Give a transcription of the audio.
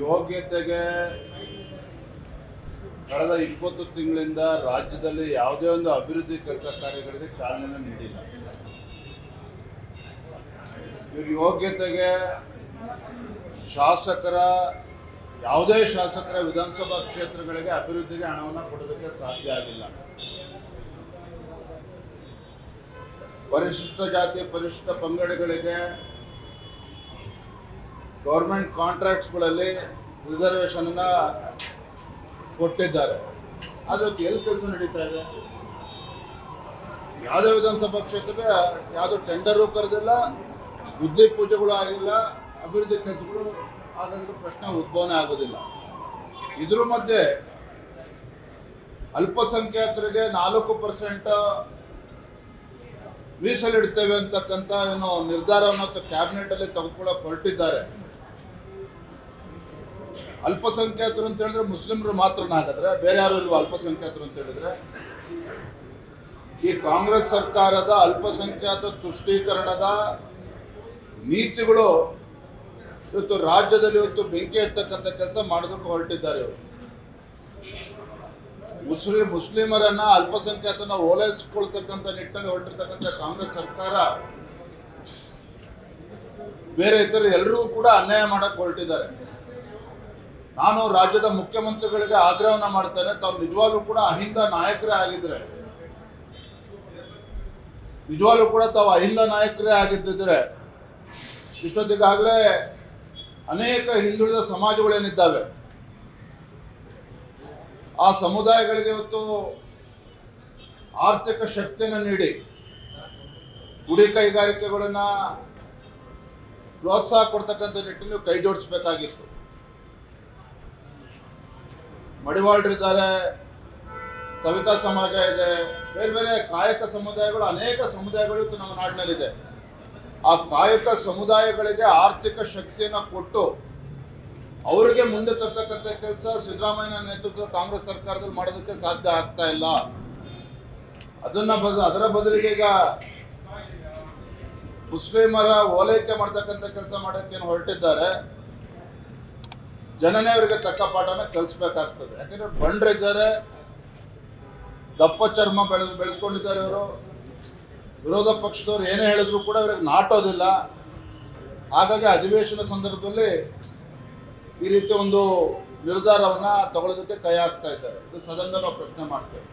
ಯೋಗ್ಯತೆಗೆ ಕಳೆದ 20 ತಿಂಗಳಿಂದ ರಾಜ್ಯದಲ್ಲಿ ಯಾವುದೇ ಒಂದು ಅಭಿವೃದ್ಧಿ ಕೆಲಸ ಕಾರ್ಯಗಳಿಗೆ ಚಾಲನೆ ನೀಡಿಲ್ಲ. ಇವ್ರ ಯೋಗ್ಯತೆಗೆ ಯಾವುದೇ ಶಾಸಕರ ವಿಧಾನಸಭಾ ಕ್ಷೇತ್ರಗಳಿಗೆ ಅಭಿವೃದ್ಧಿಗೆ ಹಣವನ್ನು ಕೊಡೋದಕ್ಕೆ ಸಾಧ್ಯ ಆಗಿಲ್ಲ. ಪರಿಶಿಷ್ಟ ಜಾತಿ ಪರಿಶಿಷ್ಟ ಪಂಗಡಗಳಿಗೆ ಗೌರ್ಮೆಂಟ್ ಕಾಂಟ್ರಾಕ್ಟ್ಸ್ಗಳಲ್ಲಿ ರಿಸರ್ವೇಷನ್ ಕೊಟ್ಟಿದ್ದಾರೆ. ಆದರೆ ಎಲ್ಲಿ ಕೆಲಸ ನಡೀತಾ ಇದೆ? ಯಾವುದೇ ವಿಧಾನಸಭಾ ಕ್ಷೇತ್ರಕ್ಕೆ ಯಾವುದೋ ಟೆಂಡರು ಕರೆದಿಲ್ಲ, ಬುದ್ಧಿ ಪೂಜೆಗಳು ಆಗಿಲ್ಲ, ಅಭಿವೃದ್ಧಿ ಕೆಲಸಗಳು ಆಗೋದ್ರ ಪ್ರಶ್ನೆ ಉದ್ಭವನೇ ಆಗೋದಿಲ್ಲ. ಇದ್ರ ಮಧ್ಯೆ ಅಲ್ಪಸಂಖ್ಯಾತರಿಗೆ 4% ಮೀಸಲಿಡ್ತೇವೆ ಅಂತಕ್ಕಂಥ ಏನೋ ನಿರ್ಧಾರವನ್ನು ಕ್ಯಾಬಿನೆಟ್ ಅಲ್ಲಿ ತೆಗೆದುಕೊಳ್ಳೋಕೆ ಹೊರಟಿದ್ದಾರೆ. ಅಲ್ಪಸಂಖ್ಯಾತರು ಅಂತ ಹೇಳಿದ್ರೆ ಮುಸ್ಲಿಮರು ಮಾತ್ರನಾಗಿದ್ರೆ ಬೇರೆ ಯಾರು ಇಲ್ವಾ ಅಲ್ಪಸಂಖ್ಯಾತರು ಅಂತ ಹೇಳಿದ್ರೆ? ಈ ಕಾಂಗ್ರೆಸ್ ಸರ್ಕಾರದ ಅಲ್ಪಸಂಖ್ಯಾತ ತುಷ್ಟೀಕರಣದ ನೀತಿಗಳು ಇವತ್ತು ರಾಜ್ಯದಲ್ಲಿ ಬೆಂಕಿ ಎತ್ತಕ್ಕಂಥ ಕೆಲಸ ಮಾಡೋದಕ್ಕೆ ಹೊರಟಿದ್ದಾರೆ. ಇವರು ಮುಸ್ಲಿಮರನ್ನ ಅಲ್ಪಸಂಖ್ಯಾತನ ಓಲೈಸಿಕೊಳ್ತಕ್ಕಂಥ ನಿಟ್ಟಿನಲ್ಲಿ ಹೊರಟಿರ್ತಕ್ಕಂಥ ಕಾಂಗ್ರೆಸ್ ಸರ್ಕಾರ ಬೇರೆ ಇತರ ಎಲ್ಲರಿಗೂ ಕೂಡ ಅನ್ಯಾಯ ಮಾಡಕ್ಕೆ ಹೊರಟಿದ್ದಾರೆ. ನಾನು ರಾಜ್ಯದ ಮುಖ್ಯಮಂತ್ರಿಗಳಿಗೆ ಆಗ್ರಹವನ್ನ ಮಾಡ್ತೇನೆ, ತಾವು ನಿಜವಾಗ್ಲೂ ಕೂಡ ಅಹಿಂದ ನಾಯಕರೇ ಆಗಿದ್ರೆ, ನಿಜವಾಗ್ಲೂ ಕೂಡ ತಾವು ಅಹಿಂದ ನಾಯಕರೇ ಆಗಿದ್ದಿದ್ರೆ ಇಷ್ಟೊತ್ತಿಗಾಗಲೇ ಅನೇಕ ಹಿಂದುಳಿದ ಸಮಾಜಗಳೇನಿದ್ದಾವೆ ಆ ಸಮುದಾಯಗಳಿಗೆ ಇವತ್ತು ಆರ್ಥಿಕ ಶಕ್ತಿಯನ್ನು ನೀಡಿ ಗುಡಿ ಕೈಗಾರಿಕೆಗಳನ್ನ ಪ್ರೋತ್ಸಾಹ ಕೊಡ್ತಕ್ಕಂಥ ನಿಟ್ಟಿನಲ್ಲಿ ಕೈ ಜೋಡಿಸಬೇಕಾಗಿತ್ತು. ಮಡಿವಾಳರಿದ್ದಾರೆ, ಸವಿತಾ ಸಮಾಜ ಇದೆ, ಬೇರೆ ಬೇರೆ ಕಾಯಕ ಸಮುದಾಯಗಳು, ಅನೇಕ ಸಮುದಾಯಗಳು ಇವತ್ತು ನಮ್ಮ ನಾಡಿನಲ್ಲಿದೆ. ಆ ಕಾಯಕ ಸಮುದಾಯಗಳಿಗೆ ಆರ್ಥಿಕ ಶಕ್ತಿಯನ್ನು ಕೊಟ್ಟು ಅವರಿಗೆ ಮುಂದೆ ತರ್ತಕ್ಕಂಥ ಕೆಲಸ ಸಿದ್ದರಾಮಯ್ಯ ನೇತೃತ್ವದ ಕಾಂಗ್ರೆಸ್ ಸರ್ಕಾರದಲ್ಲಿ ಮಾಡೋದಕ್ಕೆ ಸಾಧ್ಯ ಆಗ್ತಾ ಇಲ್ಲ. ಅದರ ಬದಲಿಗೆ ಈಗ ಮುಸ್ಲಿಮರ ಓಲೈಕೆ ಮಾಡ್ತಕ್ಕಂಥ ಕೆಲಸ ಮಾಡೋಕ್ಕೆ ಹೊರಟಿದ್ದಾರೆ. ಜನನೇ ಅವರಿಗೆ ತಕ್ಕ ಪಾಠನ ಕಲಿಸ್ಬೇಕಾಗ್ತದೆ. ಯಾಕಂದ್ರೆ ಬಂಡ್ರಿದ್ದಾರೆ, ದಪ್ಪ ಚರ್ಮ ಬೆಳೆಸ್ಕೊಂಡಿದ್ದಾರೆ. ಇವರು ವಿರೋಧ ಪಕ್ಷದವ್ರು ಏನೇ ಹೇಳಿದ್ರು ಕೂಡ ಇವ್ರಿಗೆ ನಾಟೋದಿಲ್ಲ. ಹಾಗಾಗಿ ಅಧಿವೇಶನ ಸಂದರ್ಭದಲ್ಲಿ ಈ ರೀತಿ ಒಂದು ನಿರ್ಧಾರವನ್ನ ತಗೊಳ್ಳೋದಕ್ಕೆ ಕೈ ಹಾಕ್ತಾ ಇದ್ದಾರೆ. ಇದು ಸದನದಲ್ಲಿ ನಾವು ಪ್ರಶ್ನೆ ಮಾಡ್ತೇವೆ.